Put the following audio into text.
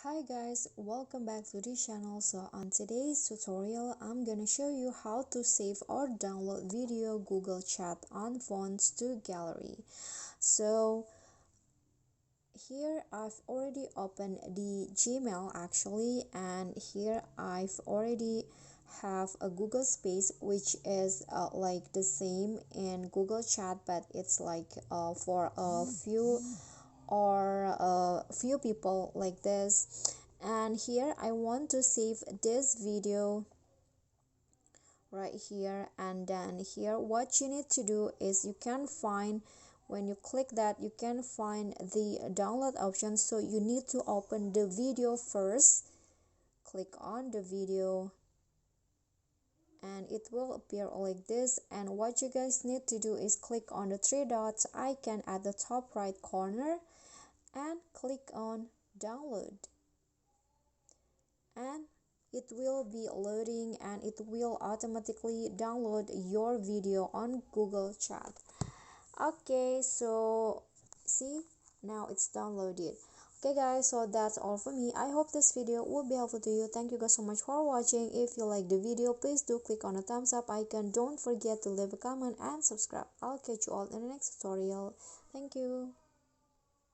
Hi guys, welcome back to this channel. So on today's tutorial I'm gonna show you how to save or download video Google Chat on phones to gallery. So here I've already opened the Gmail actually, and here I've already have a Google Space, which is like the same in Google Chat, but it's like for a few people like this. And here I want to save this video right here, and then here what you need to do is you can find, when you click that, you can find the download option. So you need to open the video first, click on the video, and it will appear like this. And what you guys need to do is click on the three dots icon at the top right corner and click on download, and it will be loading and it will automatically download your video on Google Chat. Okay, so see, now it's downloaded. Okay guys, so that's all for me. I hope this video will be helpful to you. Thank you guys so much for watching. If you like the video, please do click on the thumbs up icon. Don't forget to leave a comment and subscribe. I'll catch you all in the next tutorial. Thank you.